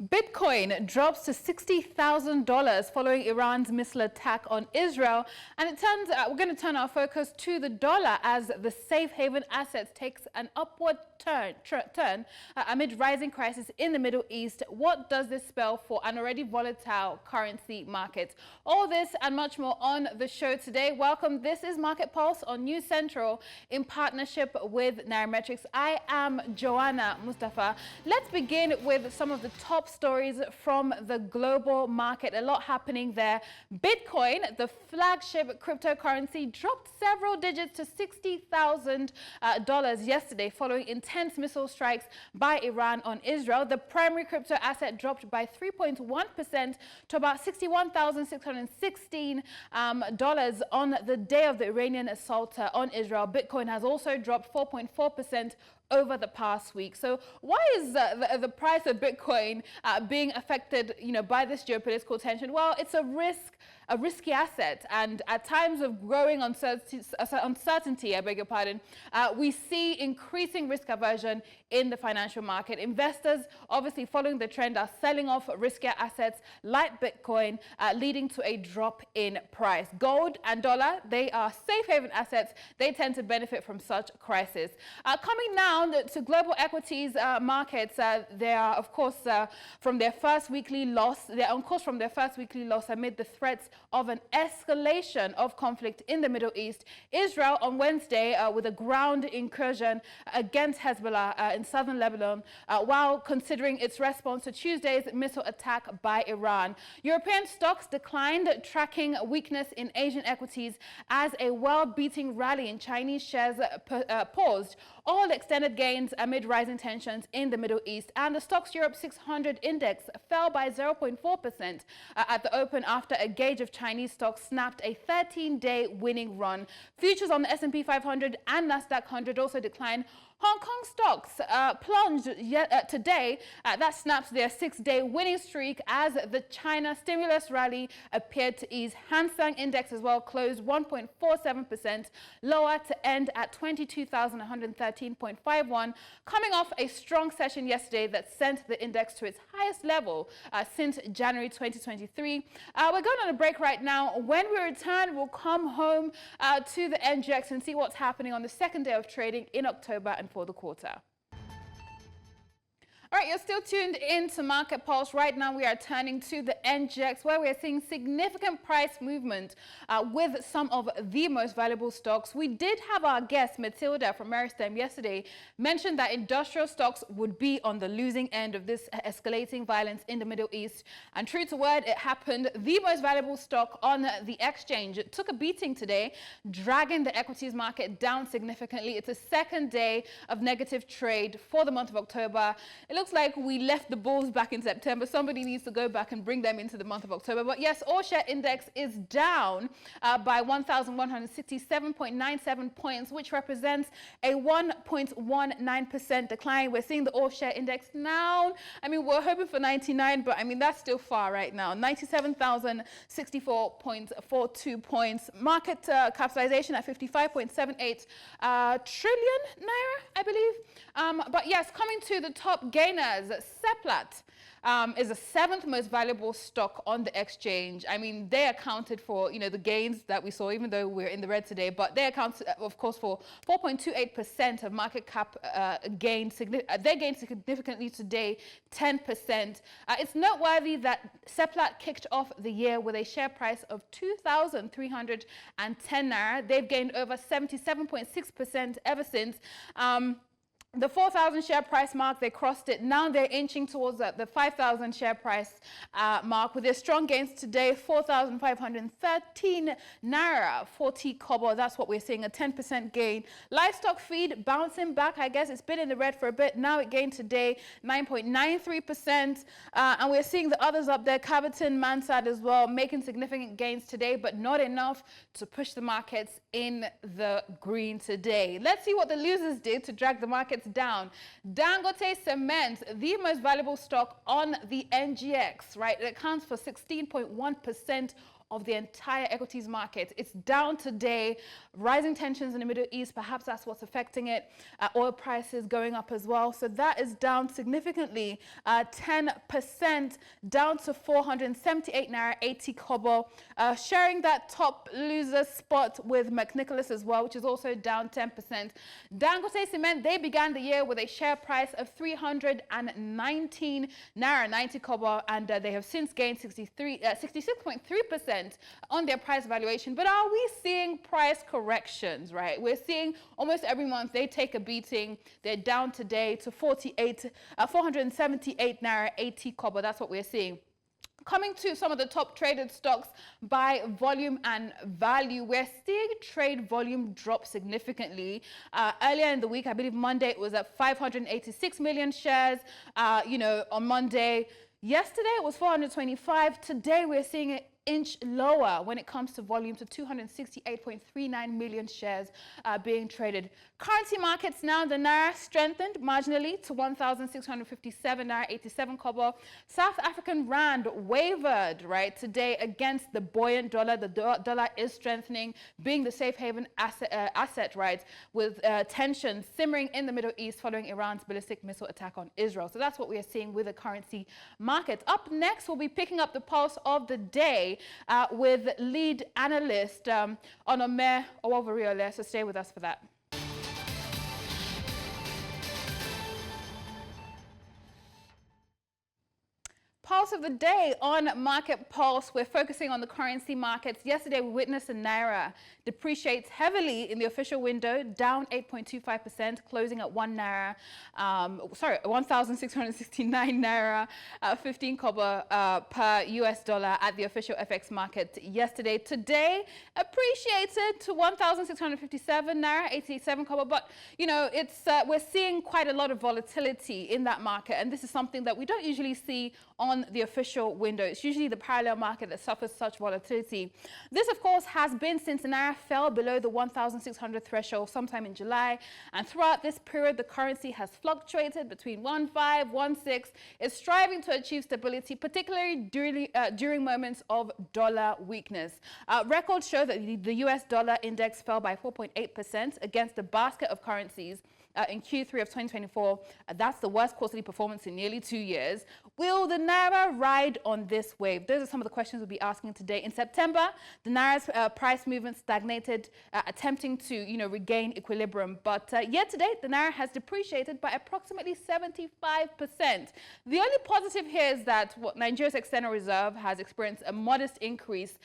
Bitcoin drops to $60,000 following Iran's missile attack on Israel. And it turns we're going to turn our focus to the dollar as the safe haven assets takes an upward turn amid rising crisis in the Middle East. What does this spell for an already volatile currency market? All this and much more on the show today. Welcome. This is Market Pulse on News Central in partnership with Nairametrics. I am Joanna Mustafa. Let's begin with some of the top stories from the global market. A lot happening there. Bitcoin, the flagship cryptocurrency, dropped several digits to $60,000 yesterday following intense missile strikes by Iran on Israel. The primary crypto asset dropped by 3.1% to about $61,616 on the day of the Iranian assault on Israel. Bitcoin has also dropped 4.4% over the past week. So why is the price of Bitcoin being affected, by this geopolitical tension? Well, it's a risky asset, and at times of growing uncertainty, I beg your pardon, we see increasing risk aversion in the financial market. Investors, obviously following the trend, are selling off riskier assets like Bitcoin, leading to a drop in price. Gold and dollar, they are safe haven assets. They tend to benefit from such crisis. Coming now to global equities markets, they are, of course, from their first weekly loss. They're on course from their first weekly loss amid the threats of an escalation of conflict in the Middle East. Israel on Wednesday with a ground incursion against Hezbollah in southern Lebanon, while considering its response to Tuesday's missile attack by Iran. European stocks declined, tracking weakness in Asian equities as a world-beating rally in Chinese shares paused. All extended gains amid rising tensions in the Middle East, and the Stocks Europe 600 index fell by 0.4% at the open after a gauge of Chinese stocks snapped a 13-day winning run. Futures on the S&P 500 and Nasdaq 100 also declined. Hong Kong stocks plunged today. That snaps their 6-day winning streak as the China stimulus rally appeared to ease. Hang Seng Index as well closed 1.47% lower to end at 22,113.51, coming off a strong session yesterday that sent the index to its highest level since January 2023. We're going on a break right now. When we return, we'll come home to the NGX and see what's happening on the second day of trading in October and for the quarter. All right, you're still tuned in to Market Pulse. Right now, we are turning to the NGX, where we are seeing significant price movement with some of the most valuable stocks. We did have our guest, Matilda from Meristem, yesterday mention that industrial stocks would be on the losing end of this escalating violence in the Middle East. And true to word, it happened. The most valuable stock on the exchange, it took a beating today, dragging the equities market down significantly. It's a second day of negative trade for the month of October. It looks like we left the bulls back in September. Somebody needs to go back and bring them into the month of October. But yes, all share index is down by 1,167.97 points, which represents a 1.19% decline. We're seeing the all share index now. We're hoping for 99, but that's still far right now. 97,064.42 points. Market capitalization at 55.78 trillion naira, I believe. But yes, coming to the top gainers, Seplat is the 7th most valuable stock on the exchange. They accounted for, the gains that we saw, even though we're in the red today, but they account, of course, for 4.28% of market cap gain. They gained significantly today, 10%. It's noteworthy that Seplat kicked off the year with a share price of 2,310 naira. They've gained over 77.6% ever since. The 4,000 share price mark, they crossed it. Now they're inching towards the 5,000 share price mark with their strong gains today, 4,513 naira, 40 kobo. That's what we're seeing, a 10% gain. Livestock feed bouncing back. I guess it's been in the red for a bit. Now it gained today 9.93%. And we're seeing the others up there, Caboton, Mansard as well, making significant gains today, but not enough to push the markets in the green today. Let's see what the losers did to drag the markets down. Dangote Cement, the most valuable stock on the NGX, right? It accounts for 16.1% of the entire equities market. It's down today. Rising tensions in the Middle East, perhaps that's what's affecting it. Oil prices going up as well. So that is down significantly, 10%, down to 478 naira 80 kobo. Sharing that top loser spot with McNicholas as well, which is also down 10%. Dangote Cement, they began the year with a share price of 319 naira 90 kobo, and they have since gained 66.3% on their price valuation. But are we seeing price corrections, right? We're seeing almost every month they take a beating. They're down today to 478 naira 80 kobo. That's what we're seeing. Coming to some of the top traded stocks by volume and value, we're seeing trade volume drop significantly. Earlier in the week, I believe Monday, it was at 586 million shares, on Monday. Yesterday, it was 425. Today, we're seeing it inch lower when it comes to volume, to 268.39 million shares being traded. Currency markets now, the naira strengthened marginally to 1,657 naira 87 kobo. South African rand wavered right today against the buoyant dollar. The dollar is strengthening, being the safe haven asset, right, with tensions simmering in the Middle East following Iran's ballistic missile attack on Israel. So that's what we are seeing with the currency market. Up next, we'll be picking up the pulse of the day with Lead Analyst Onome Ohwovoriole. So stay with us for that. Pulse of the day on Market Pulse. We're focusing on the currency markets. Yesterday, we witnessed the naira depreciates heavily in the official window, down 8.25%, closing at 1,669 naira 15 kobo per US dollar at the official FX market yesterday. Today, appreciated to 1,657 naira 87 kobo. But we're seeing quite a lot of volatility in that market, and this is something that we don't usually see on the official window. It's usually the parallel market that suffers such volatility. This, of course, has been since the naira fell below the 1,600 threshold sometime in July. And throughout this period, the currency has fluctuated between 1.5, 1.6. It's striving to achieve stability, particularly during moments of dollar weakness. Records show that the US dollar index fell by 4.8% against the basket of currencies in Q3 of 2024. That's the worst quarterly performance in nearly 2 years. Will the naira ride on this wave? Those are some of the questions we'll be asking today. In September, the naira's price movement stagnated, attempting to regain equilibrium. But yet to date, the naira has depreciated by approximately 75%. The only positive here is that Nigeria's external reserve has experienced a modest increase,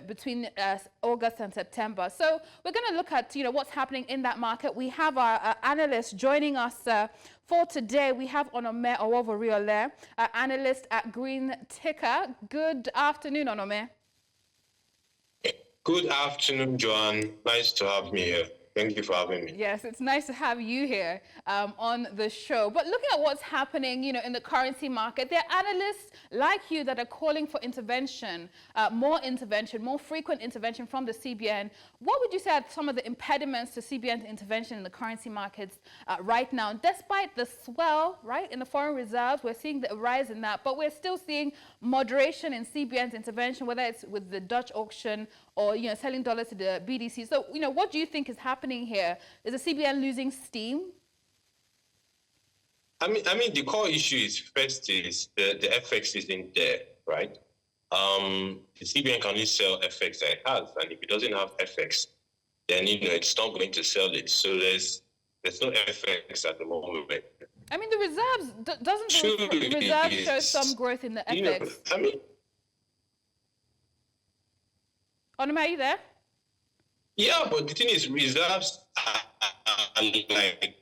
between August and September. So we're going to look at what's happening in that market. We have our analyst joining us for today. We have Onome Ohwovoriole, analyst at Green Ticker. Good afternoon, Onome. Good afternoon, Joanne. Nice to have me here. Thank you for having me. Yes, it's nice to have you here on the show. But looking at what's happening, in the currency market, there are analysts like you that are calling for intervention, more frequent intervention from the CBN. What would you say are some of the impediments to CBN intervention in the currency markets right now? Despite the swell, right, in the foreign reserves, we're seeing the rise in that, but we're still seeing moderation in CBN's intervention, whether it's with the Dutch auction or selling dollars to the BDC. So what do you think is happening here? Is the CBN losing steam? I mean, the core issue is first is the FX isn't there, right? The CBN can only sell FX that it has, and if it doesn't have FX, then it's not going to sell it. So there's no FX at the moment. I mean, the reserves doesn't the reserve show some growth in the FX? Onome, are you there? Yeah, but the thing is, reserves are like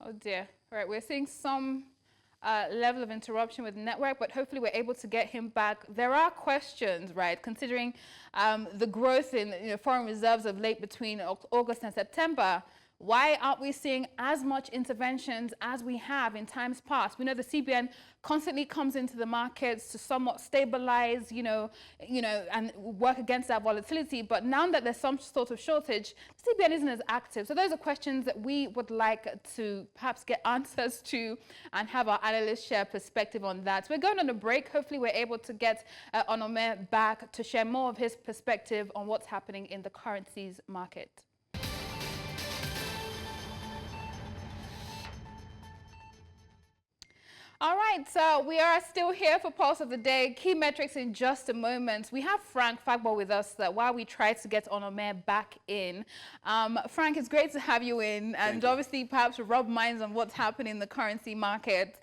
oh dear. All right, we're seeing some level of interruption with the network, but hopefully we're able to get him back. There are questions, right, considering the growth in foreign reserves of late between August and September. Why aren't we seeing as much interventions as we have in times past? We know the CBN constantly comes into the markets to somewhat stabilize, and work against that volatility. But now that there's some sort of shortage, the CBN isn't as active. So those are questions that we would like to perhaps get answers to and have our analysts share perspective on that. So we're going on a break. Hopefully we're able to get Onome back to share more of his perspective on what's happening in the currencies market. All right, so we are still here for Pulse of the Day. Key metrics in just a moment. We have Frank Fagbo with us while we try to get Onome back in. Frank, it's great to have you in, and obviously perhaps rub minds on what's happening in the currency market.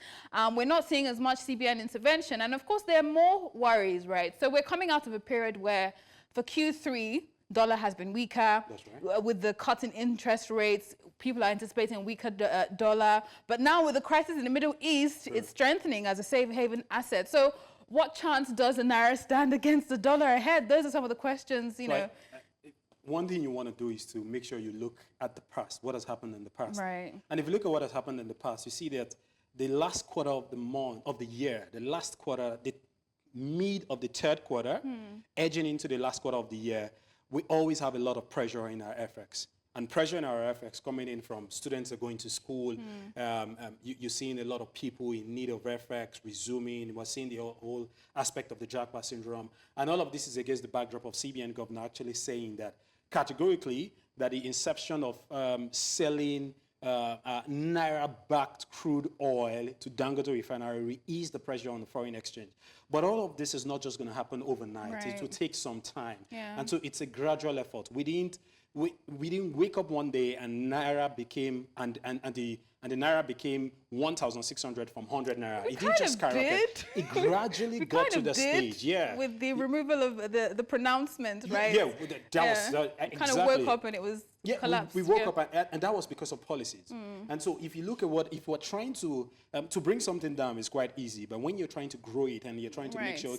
We're not seeing as much CBN intervention, and of course there are more worries, right? So we're coming out of a period where for Q3, dollar has been weaker. That's right. With the cut in interest rates, people are anticipating a weaker dollar. But now with the crisis in the Middle East, it's strengthening as a safe haven asset. So what chance does the naira stand against the dollar ahead? Those are some of the questions, you know. One thing you want to do is to make sure you look at the past, what has happened in the past. Right. And if you look at what has happened in the past, you see that the last quarter of the year, the last quarter, the mid of the third quarter, edging into the last quarter of the year, we always have a lot of pressure in our FX. And pressure in our FX coming in from students are going to school. You're seeing a lot of people in need of FX resuming. We're seeing the whole aspect of the jackpot syndrome. And all of this is against the backdrop of CBN governor actually saying that categorically that the inception of selling naira-backed crude oil to Dangote refinery will ease the pressure on the foreign exchange. But all of this is not just going to happen overnight. Right. It will take some time. Yeah. And so it's a gradual effort. We didn't wake up one day and naira became and the naira became 1,600 from 100 naira. We it didn't just skyrocket. did. It gradually we got kind to of the did stage. Yeah. With the removal of the pronouncement, right? Yeah, that was exactly. Kind of woke up and it was collapsed. We woke up and that was because of policies. And so if you look at if we're trying to bring something down, it's quite easy. But when you're trying to grow it and you're trying to make sure,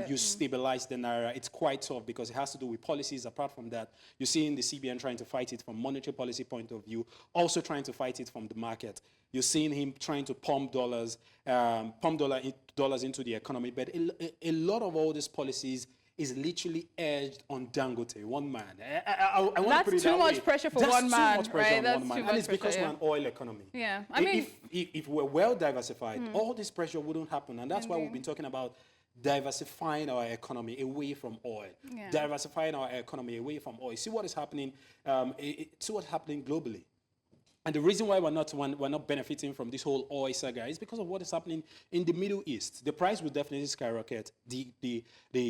you stabilize the naira, it's quite tough because it has to do with policies. Apart from that, you're seeing the CBN trying to fight it from monetary policy point of view, also trying to fight it from the market. You're seeing him trying to pump dollars into the economy. But a lot of all these policies is literally edged on Dangote, one man. I want to put it That's too much pressure for one man, right? That's too much pressure. And it's because we're an oil economy. Yeah, I mean, if we're well diversified, all this pressure wouldn't happen, and that's why we've been talking about diversifying our economy away from oil. Yeah. Diversifying our economy away from oil. See what is happening. See what's happening globally. And the reason why we're not benefiting from this whole oil saga is because of what is happening in the Middle East. The price will definitely skyrocket. The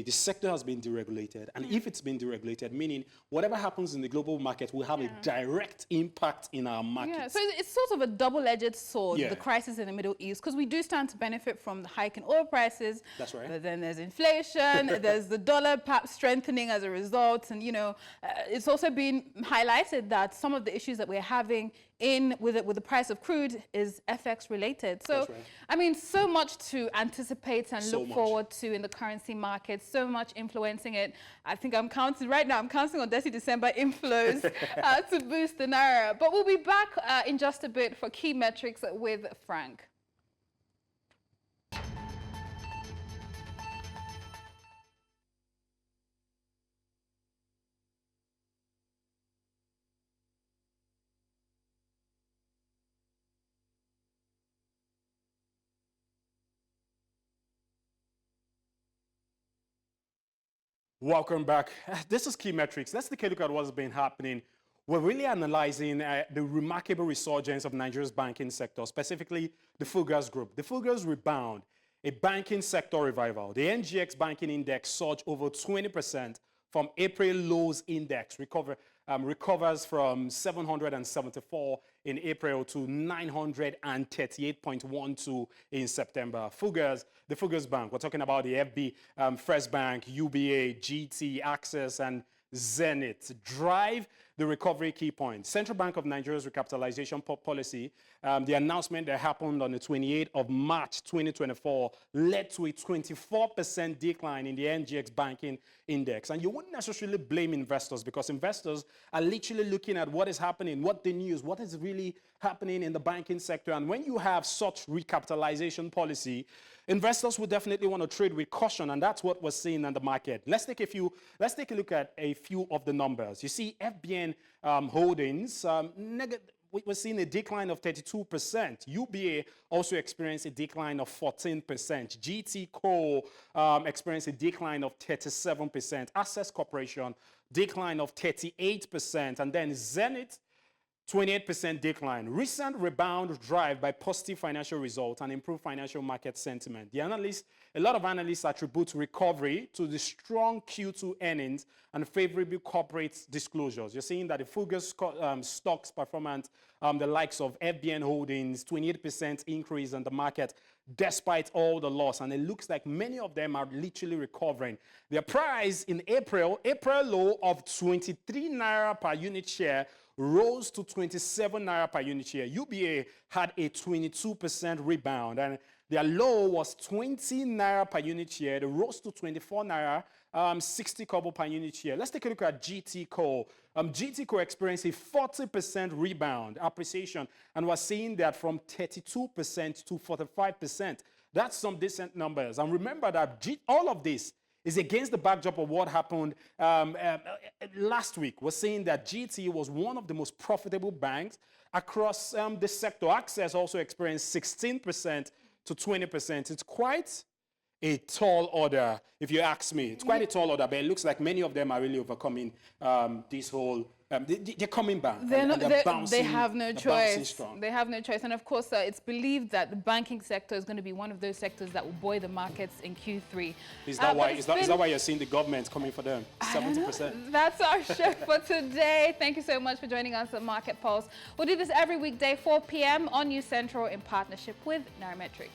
sector has been deregulated. And if it's been deregulated, meaning whatever happens in the global market will have a direct impact in our market. Yeah, so it's sort of a double-edged sword, the crisis in the Middle East, because we do stand to benefit from the hike in oil prices. That's right. But then there's inflation, there's the dollar perhaps strengthening as a result. And, it's also been highlighted that some of the issues that we're having with the price of crude is FX related. So, I mean, so much to anticipate and look forward to in the currency market, so much influencing it. I think I'm counting on Desi December inflows to boost the naira. But we'll be back in just a bit for key metrics with Frank. Welcome back. This is Key Metrics. Let's take a look at what's been happening. We're really analyzing the remarkable resurgence of Nigeria's banking sector, specifically the Fulgars Group. The Fulgars rebound, a banking sector revival. The NGX banking index surged over 20% from April lows index, recovers from 774 in April to 938.12 in September. The Fulgars Bank, we're talking about the FB, First Bank, UBA, GT, Access, and Zenith drive the recovery key points. Central Bank of Nigeria's recapitalization policy, the announcement that happened on the 28th of March 2024 led to a 24% decline in the NGX banking index. And you wouldn't necessarily blame investors, because investors are literally looking at what is happening, what the news, what is really happening in the banking sector. And when you have such recapitalization policy, investors will definitely want to trade with caution, and that's what we're seeing in the market. Let's take a look at a few of the numbers. You see FBN holdings, we're seeing a decline of 32%. UBA also experienced a decline of 14%. GT Co experienced a decline of 37%. Access Corporation, decline of 38%. And then Zenith, 28% decline. Recent rebound drive by positive financial results and improved financial market sentiment. A lot of analysts attribute recovery to the strong Q2 earnings and favorable corporate disclosures. You're seeing that the Fugus stocks performance, the likes of FBN Holdings, 28% increase in the market despite all the loss. And it looks like many of them are literally recovering. Their price in April low of 23 naira per unit share rose to 27 naira per unit share. UBA had a 22% rebound, and their low was 20 naira per unit share. They rose to 24 naira, 60 kobo per unit share. Let's take a look at GT Co. GT Co experienced a 40% rebound appreciation, and we're seeing that from 32% to 45%. That's some decent numbers. And remember that all of this is against the backdrop of what happened last week. We're saying that GT was one of the most profitable banks across the sector. Access also experienced 16% to 20%. It's quite a tall order, if you ask me. It's quite a tall order, but it looks like many of them are really overcoming this whole. They're coming back. They have no choice. They have no choice. And of course, it's believed that the banking sector is going to be one of those sectors that will buoy the markets in Q3. Is that why you're seeing the government coming for them? 70%. That's our show for today. Thank you so much for joining us at Market Pulse. We'll do this every weekday, 4 p.m. on News Central in partnership with Nairametrics.